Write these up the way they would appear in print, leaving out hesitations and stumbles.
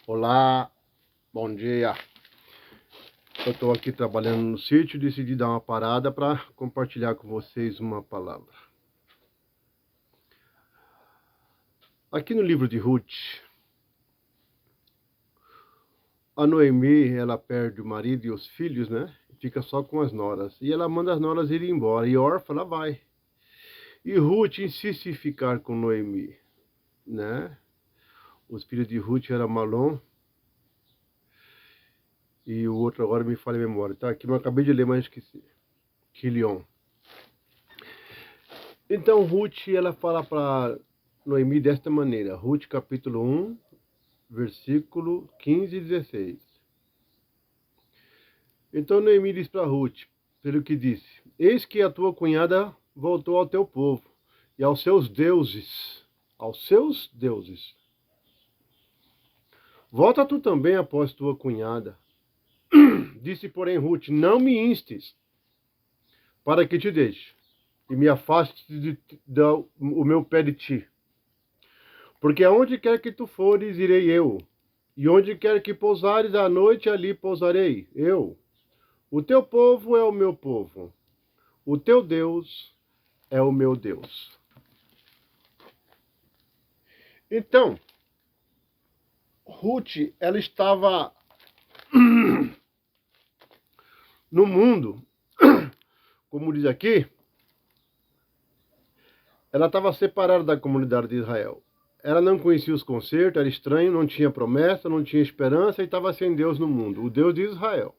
Olá, bom dia. Eu estou aqui trabalhando no sítio e decidi dar uma parada para compartilhar com vocês uma palavra. Aqui no livro de Ruth, a Noemi, ela perde o marido e os filhos, né? Fica só com as noras. E ela manda as noras irem embora. E órfã, ela vai. E Ruth insiste em ficar com Noemi, né? Os filhos de Ruth eram Malom e o outro agora me falha a memória. Tá aqui, eu acabei de ler, mas esqueci. Quilion. Então Ruth, ela fala para Noemi desta maneira. Ruth capítulo 1, versículo 15 e 16. Então Noemi diz para Ruth, pelo que disse: Eis que a tua cunhada voltou ao teu povo e aos seus deuses. Aos seus deuses. Volta tu também após tua cunhada. Disse, porém, Ruth: Não me instes, para que te deixe, e me afaste o meu pé de ti. Porque aonde quer que tu fores, irei eu. E onde quer que pousares à noite, ali pousarei eu. O teu povo é o meu povo. O teu Deus é o meu Deus. Então, Ruth, ela estava no mundo, como diz aqui, ela estava separada da comunidade de Israel. Ela não conhecia os concertos, era estranho, não tinha promessa, não tinha esperança e estava sem Deus no mundo. O Deus de Israel.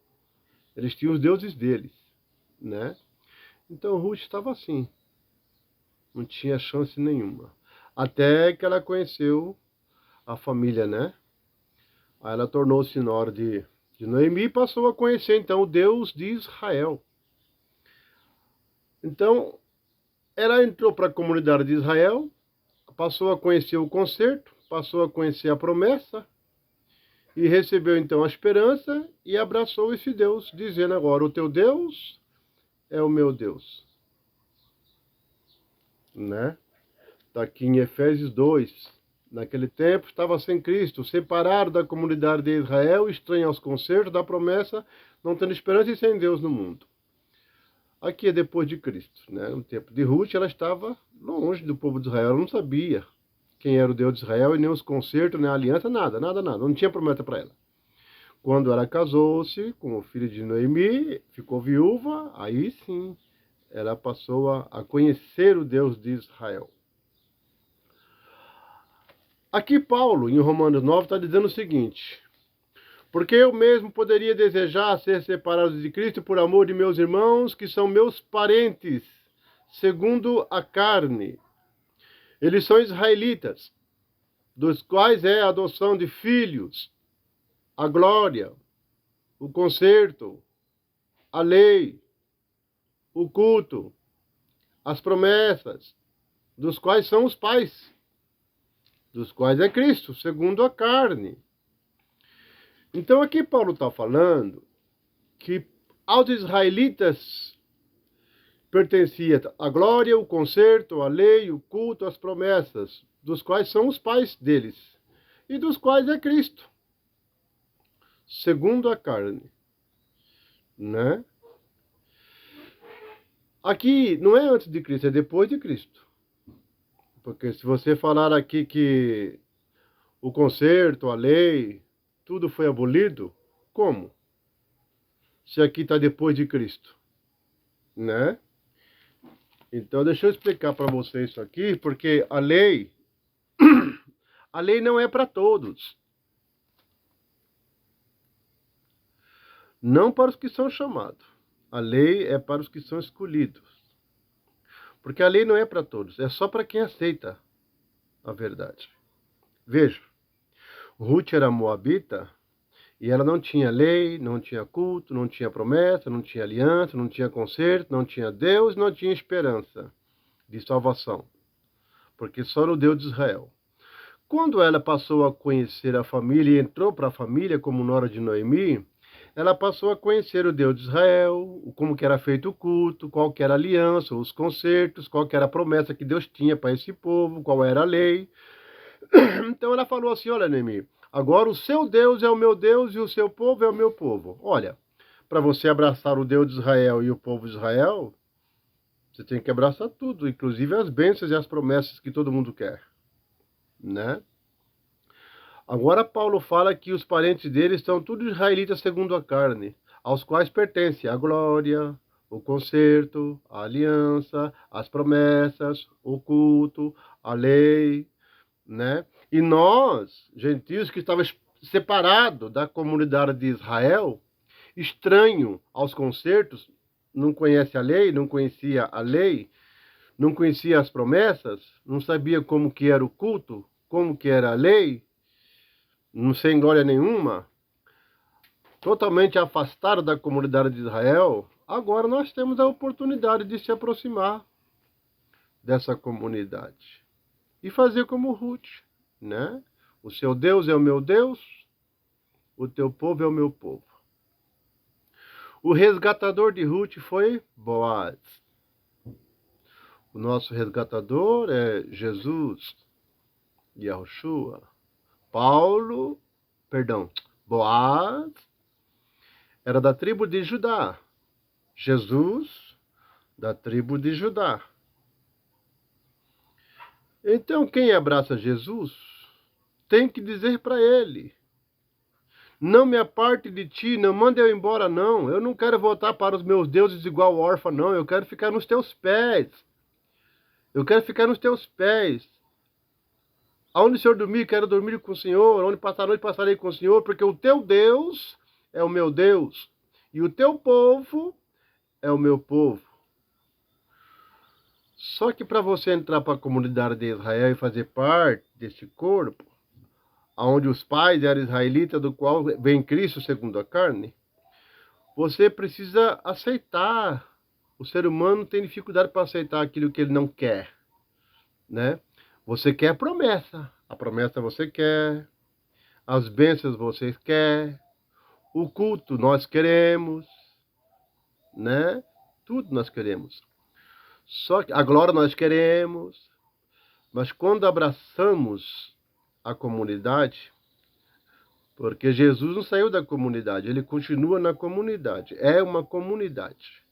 Eles tinham os deuses deles, né? Então Ruth estava assim. Não tinha chance nenhuma. Até que ela conheceu a família, né? Aí ela tornou-se nora de Noemi e passou a conhecer, então, o Deus de Israel. Então, ela entrou para a comunidade de Israel, passou a conhecer o concerto, passou a conhecer a promessa, e recebeu, então, a esperança e abraçou esse Deus, dizendo agora, o teu Deus é o meu Deus. Né? Está aqui em Efésios 2. Naquele tempo estava sem Cristo, separado da comunidade de Israel, estranho aos concertos da promessa, não tendo esperança e sem Deus no mundo. Aqui é depois de Cristo, né? No tempo de Ruth, ela estava longe do povo de Israel, ela não sabia quem era o Deus de Israel, e nem os concertos, nem a aliança, nada, não tinha promessa para ela. Quando ela casou-se com o filho de Noemi, ficou viúva, aí sim, ela passou a conhecer o Deus de Israel. Aqui Paulo, em Romanos 9, está dizendo o seguinte: porque eu mesmo poderia desejar ser separado de Cristo por amor de meus irmãos, que são meus parentes, segundo a carne. Eles são israelitas, dos quais é a adoção de filhos, a glória, o concerto, a lei, o culto, as promessas, dos quais são os pais, dos quais é Cristo, segundo a carne. Então aqui Paulo está falando que aos israelitas pertencia a glória, o concerto, a lei, o culto, as promessas, dos quais são os pais deles, e dos quais é Cristo, segundo a carne. Né? Aqui não é antes de Cristo, é depois de Cristo. Porque se você falar aqui que o concerto, a lei, tudo foi abolido, como? Se aqui está depois de Cristo, né? Então deixa eu explicar para vocês isso aqui, porque a lei não é para todos. Não para os que são chamados. A lei é para os que são escolhidos. Porque a lei não é para todos, é só para quem aceita a verdade. Veja, Ruth era moabita e ela não tinha lei, não tinha culto, não tinha promessa, não tinha aliança, não tinha conserto, não tinha Deus, não tinha esperança de salvação. Porque só no Deus de Israel. Quando ela passou a conhecer a família e entrou para a família como nora de Noemi, ela passou a conhecer o Deus de Israel, como que era feito o culto, qual que era a aliança, os concertos, qual que era a promessa que Deus tinha para esse povo, qual era a lei. Então ela falou assim, olha, Noemi, agora o seu Deus é o meu Deus e o seu povo é o meu povo. Olha, para você abraçar o Deus de Israel e o povo de Israel, você tem que abraçar tudo, inclusive as bênçãos e as promessas que todo mundo quer, né? Agora Paulo fala que os parentes dele estão todos israelitas segundo a carne, aos quais pertence a glória, o conserto, a aliança, as promessas, o culto, a lei, né? E nós, gentios que estávamos separados da comunidade de Israel, estranho aos concertos, não conhece a lei, não conhecia a lei, não conhecia as promessas, não sabia como que era o culto, como que era a lei, não sem glória nenhuma, totalmente afastado da comunidade de Israel, agora nós temos a oportunidade de se aproximar dessa comunidade e fazer como Ruth, né? O seu Deus é o meu Deus, o teu povo é o meu povo. O resgatador de Ruth foi Boaz. O nosso resgatador é Jesus, Yahushua. Boaz era da tribo de Judá. Jesus, da tribo de Judá. Então, quem abraça Jesus tem que dizer para ele: não me aparte de ti, não mande eu embora, não. Eu não quero voltar para os meus deuses igual órfã, não. Eu quero ficar nos teus pés. Eu quero ficar nos teus pés. Aonde o Senhor dormir, quero dormir com o Senhor. Onde passar a noite, passarei com o Senhor. Porque o teu Deus é o meu Deus. E o teu povo é o meu povo. Só que para você entrar para a comunidade de Israel e fazer parte desse corpo, onde os pais eram israelitas, do qual vem Cristo segundo a carne, você precisa aceitar. O ser humano tem dificuldade para aceitar aquilo que ele não quer, né? Você quer a promessa você quer, as bênçãos você quer, o culto nós queremos, né? Tudo nós queremos. Só que a glória nós queremos, mas quando abraçamos a comunidade, porque Jesus não saiu da comunidade, ele continua na comunidade, é uma comunidade.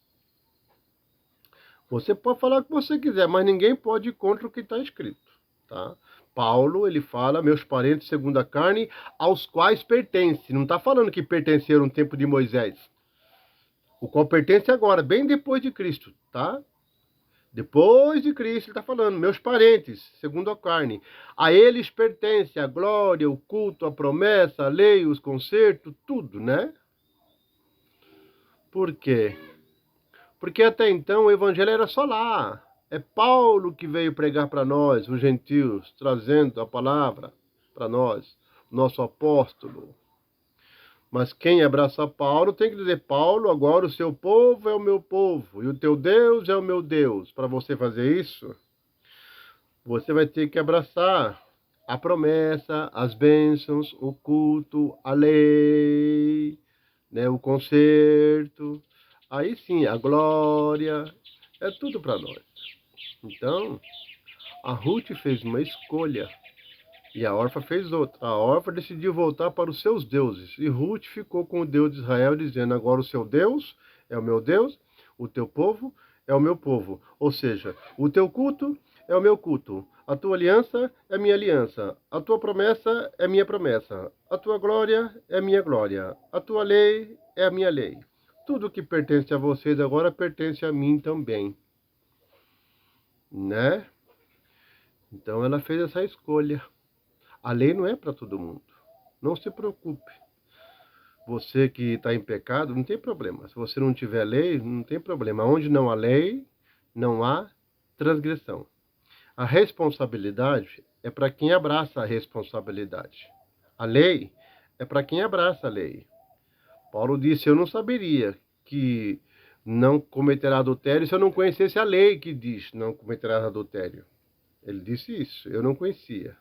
Você pode falar o que você quiser, mas ninguém pode ir contra o que está escrito, tá? Paulo, ele fala, meus parentes segundo a carne, aos quais pertence. Não está falando que pertenceram no tempo de Moisés. O qual pertence agora, bem depois de Cristo, tá? Depois de Cristo, ele está falando, meus parentes, segundo a carne. A eles pertence a glória, o culto, a promessa, a lei, os concertos, tudo, né? Por quê? Porque até então o evangelho era só lá. É Paulo que veio pregar para nós, os gentios, trazendo a palavra para nós, nosso apóstolo. Mas quem abraça Paulo tem que dizer, Paulo, agora o seu povo é o meu povo, e o teu Deus é o meu Deus. Para você fazer isso, você vai ter que abraçar a promessa, as bênçãos, o culto, a lei, né, o concerto. Aí sim, a glória, é tudo para nós. Então, a Ruth fez uma escolha e a órfã fez outra. A órfã decidiu voltar para os seus deuses e Ruth ficou com o Deus de Israel, dizendo, agora o seu Deus é o meu Deus, o teu povo é o meu povo. Ou seja, o teu culto é o meu culto, a tua aliança é a minha aliança, a tua promessa é a minha promessa, a tua glória é a minha glória, a tua lei é a minha lei. Tudo que pertence a vocês agora pertence a mim também, né? Então ela fez essa escolha. A lei não é para todo mundo. Não se preocupe. Você que está em pecado, não tem problema. Se você não tiver lei, não tem problema. Onde não há lei, não há transgressão. A responsabilidade é para quem abraça a responsabilidade. A lei é para quem abraça a lei. Paulo disse, eu não saberia que não cometerá adultério se eu não conhecesse a lei que diz não cometerás adultério. Ele disse isso, eu não conhecia.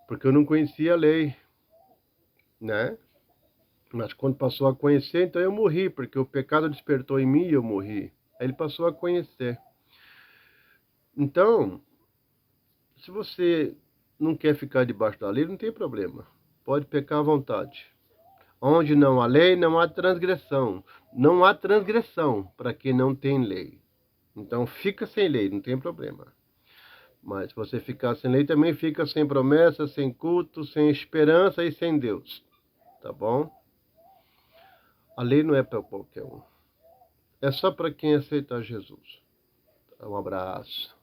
Porque eu não conhecia a lei, né? Mas quando passou a conhecer, então eu morri, porque o pecado despertou em mim e eu morri. Aí ele passou a conhecer. Então, Se você não quer ficar debaixo da lei, não tem problema. Pode pecar à vontade. Onde não há lei, não há transgressão. Não há transgressão para quem não tem lei. Então fica sem lei, não tem problema. Mas se você ficar sem lei, também fica sem promessa, sem culto, sem esperança e sem Deus. Tá bom? A lei não é para qualquer um. É só para quem aceitar Jesus. Um abraço.